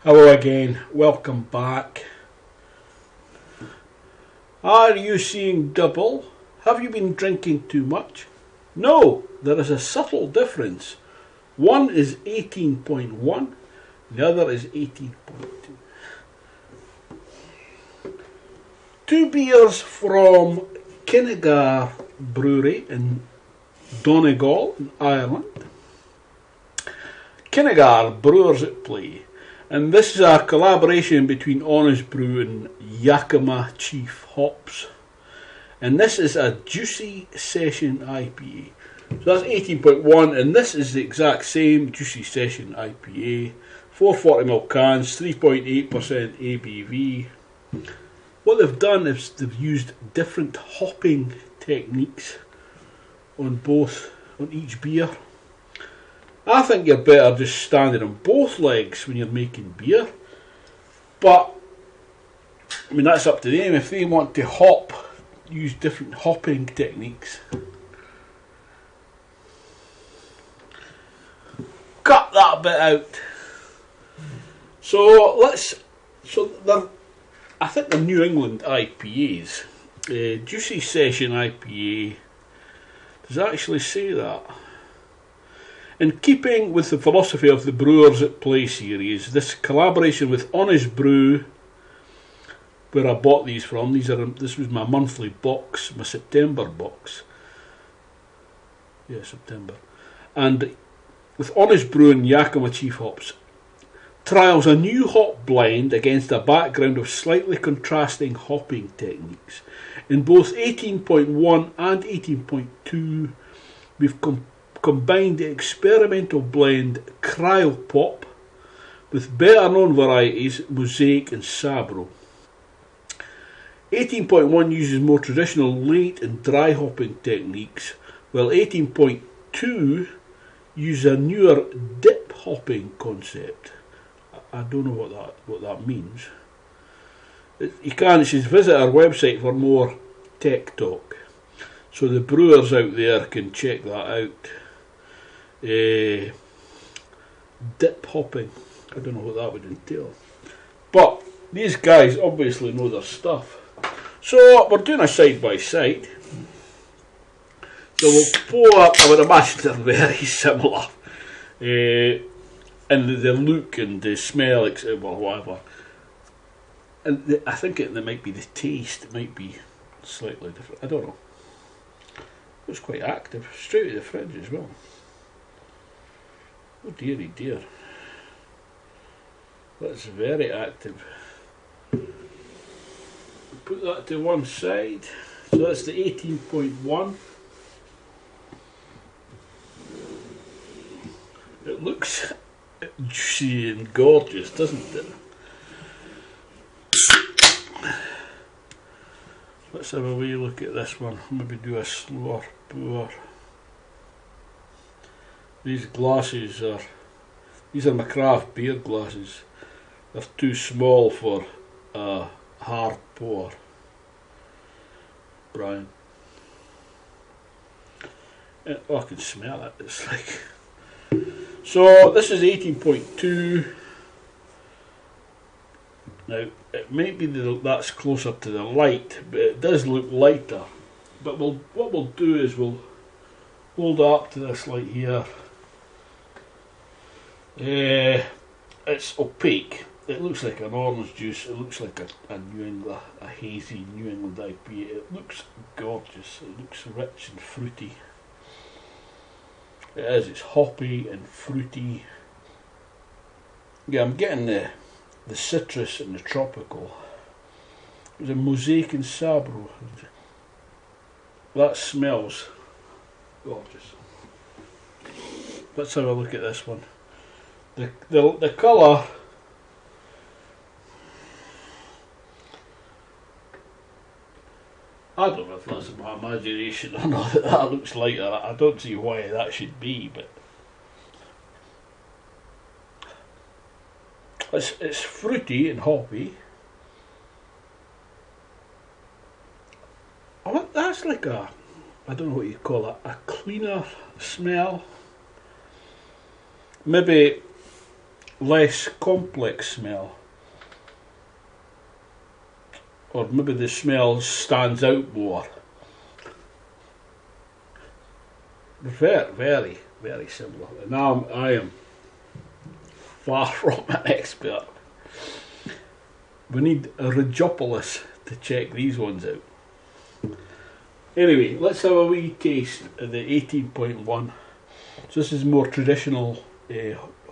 Hello again, welcome back. Are you seeing double? Have you been drinking too much? No, there is a subtle difference. One is 18.1, the other is 18.2. Two beers from Kinnegar Brewery in Donegal, in Ireland. Kinnegar, Brewers at Play. And this is a collaboration between Honestbrew and YAKIMA Chief Hops. And this is a Juicy Session IPA. So that's 18.1, and this is the exact same Juicy Session IPA. 440ml cans, 3.8% ABV. What they've done is they've used different hopping techniques on each beer. I think you're better just standing on both legs when you're making beer. But, I mean, that's up to them. If they want to hop, use different hopping techniques. Cut that bit out. I think they're New England IPAs. Juicy Session IPA. Does it actually say that? In keeping with the philosophy of the Brewers at Play series, this collaboration with Honestbrew, where I bought these from, this was my monthly box, my September box. Yeah, September. And with Honestbrew and YAKIMA Chief Hops, trials a new hop blend against a background of slightly contrasting hopping techniques. In both 18.1 and 18.2, we've combined the experimental blend CryoPop with better known varieties Mosaic and Sabro. 18.1 uses more traditional late and dry hopping techniques, while 18.2 uses a newer dip hopping concept. I don't know what that means. You should visit our website for more tech talk. So the brewers out there can check that out. Dip hopping, I don't know what that would entail, but these guys obviously know their stuff. So we're doing a side by side, so we'll pour up. I would imagine they're very similar in the look and the smell, etc., or whatever, and I think it might be the taste, it might be slightly different, I don't know. It's quite active, straight out of the fridge as well. Oh dearie dear, that's very active. Put that to one side. So that's the 18.1. It looks juicy and gorgeous, doesn't it? Let's have a wee look at this one. Maybe do a slower pour. These are my craft beer glasses. They're too small for a hard pour. Brian. Oh, I can smell it. It's like. So this is 18.2. Now it might be that's closer to the light, but it does look lighter. But what we'll do is we'll hold up to this light here. It's opaque. It looks like an orange juice. It looks like a New England, a hazy New England IPA. It looks gorgeous. It looks rich and fruity. It is. It's hoppy and fruity. Yeah, I'm getting the citrus and the tropical. There's a Mosaic and Sabro. That smells gorgeous. Let's have a look at this one. The colour, I don't know if that's my imagination or not, that looks lighter. I don't see why that should be, but it's fruity and hoppy. Oh, that's like I don't know what you call it, a cleaner smell. Maybe less complex smell, or maybe the smell stands out more. Very, very, very similar. And now I am far from an expert. We need a Regiopolis to check these ones out. Anyway, let's have a wee taste of the 18.1. So this is more traditional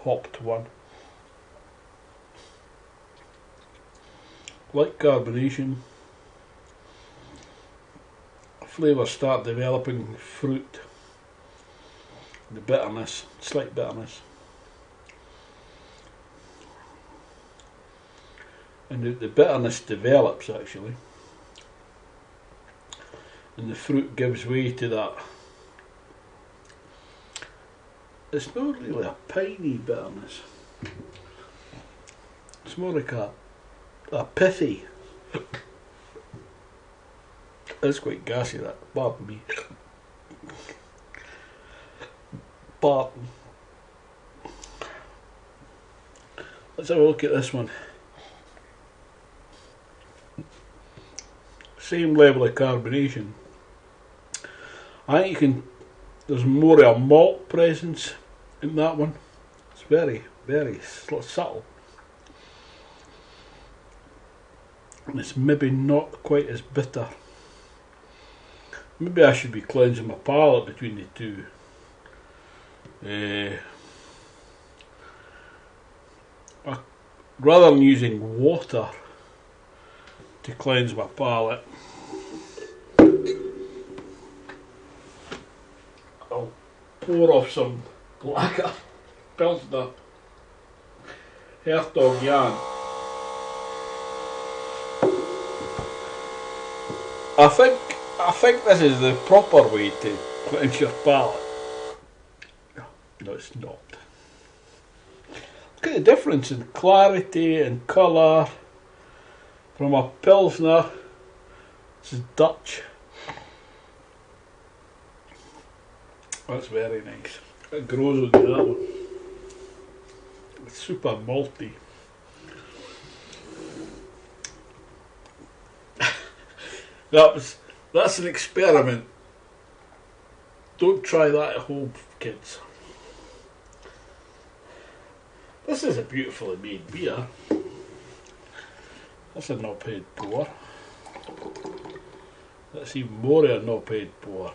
hopped one. Light carbonation. Flavours start developing, fruit. The bitterness, slight bitterness. And the bitterness develops actually. And the fruit gives way to that. It's not really a piney bitterness. It's more like a pithy. It's quite gassy, that. Pardon me. Pardon. Let's have a look at this one. Same level of carbonation. I think you can. There's more of a malt presence in that one. It's very, very subtle. And it's maybe not quite as bitter. Maybe I should be cleansing my palate between the two. Rather than using water to cleanse my palate, I'll pour off some blacker Pilsner Hertog Jan. I think this is the proper way to cleanse your palate. No, it's not. Look at the difference in clarity and colour from a Pilsner. This is Dutch. That's very nice. It grows on you, that one. It's super malty. That's an experiment. Don't try that at home, kids. This is a beautifully made beer. That's a knobhead pour. That's even more of a knobhead pour.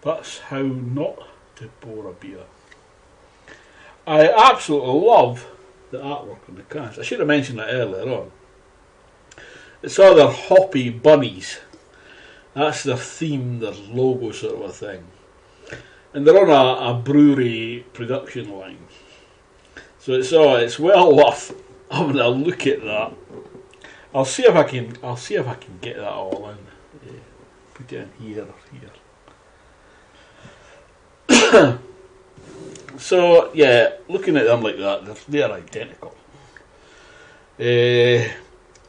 That's how not to pour a beer. I absolutely love the artwork on the cans. I should have mentioned that earlier on. It's all their hoppy bunnies. That's their theme, their logo sort of a thing. And they're on a brewery production line. So it's well worth having a look at that. I'll see if I can get that all in. Put it in here or here. So yeah, looking at them like that, they're identical. The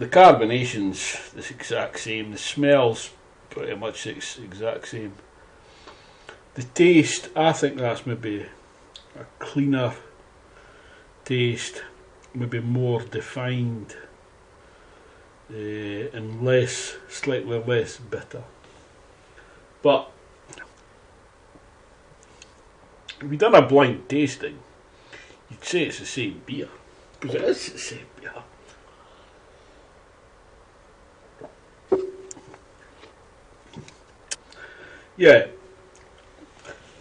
carbonation's the exact same. The smell's pretty much the exact same. The taste, I think that's maybe a cleaner taste, maybe more defined, and slightly less bitter. But if you've done a blind tasting, you'd say it's the same beer, because it is the same beer. Yeah,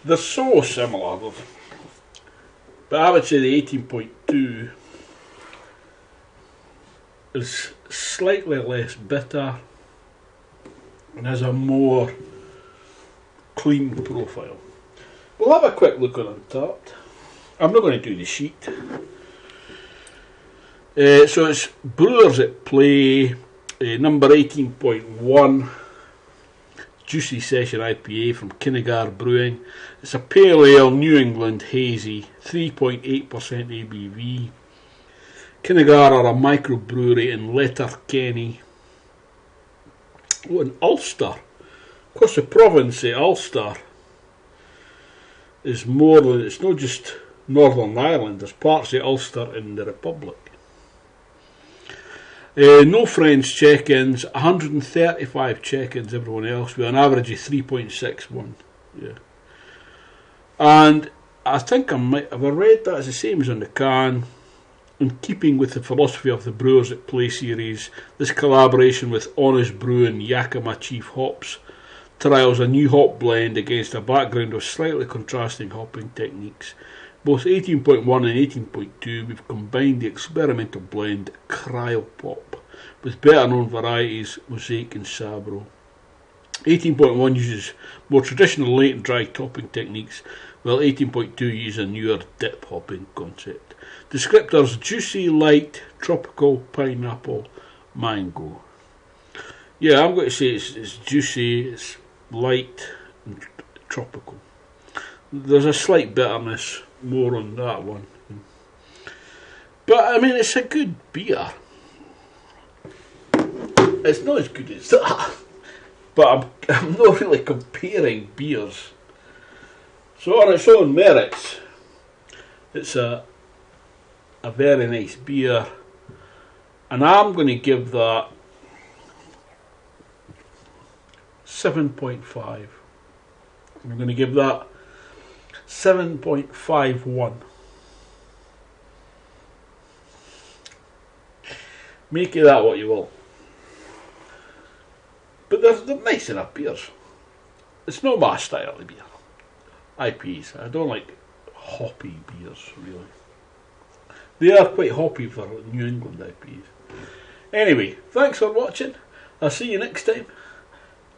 they're so similar, but I would say the 18.2 is slightly less bitter and has a more clean profile. We'll have a quick look on Untapped. I'm not going to do the sheet. So it's Brewers at Play, number 18.1. Juicy Session IPA from Kinnegar Brewing. It's a Pale Ale New England Hazy, 3.8% ABV. Kinnegar are a microbrewery in Letterkenny. Oh, in Ulster. Of course, the province of Ulster is more than, it's not just Northern Ireland. There's parts of Ulster in the Republic. No French check-ins, 135 check-ins, everyone else, with an average of 3.61. Yeah. And I think I might have read that as the same as on the can. In keeping with the philosophy of the Brewers at Play series, this collaboration with Honestbrew and YAKIMA Chief Hops trials a new hop blend against a background of slightly contrasting hopping techniques. Both 18.1 and 18.2, we've combined the experimental blend CryoPop with better known varieties Mosaic and Sabro. 18.1 uses more traditional late and dry topping techniques, while 18.2 uses a newer dip hopping concept. Descriptors: juicy, light, tropical, pineapple, mango. Yeah, I'm going to say it's juicy, it's light and tropical. There's a slight bitterness, more on that one. But I mean, it's a good beer. It's not as good as that, but I'm not really comparing beers. So on its own merits, it's a very nice beer, and I'm going to give that 7.5. I'm going to give that 7.51. Make of that what you will. But they're nice enough beers. It's not my style of beer. IPAs. I don't like hoppy beers, really. They are quite hoppy for New England IPAs. Anyway, thanks for watching. I'll see you next time.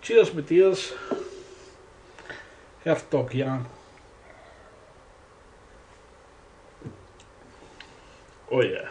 Cheers, my dears. Hertog Jan. Oh yeah.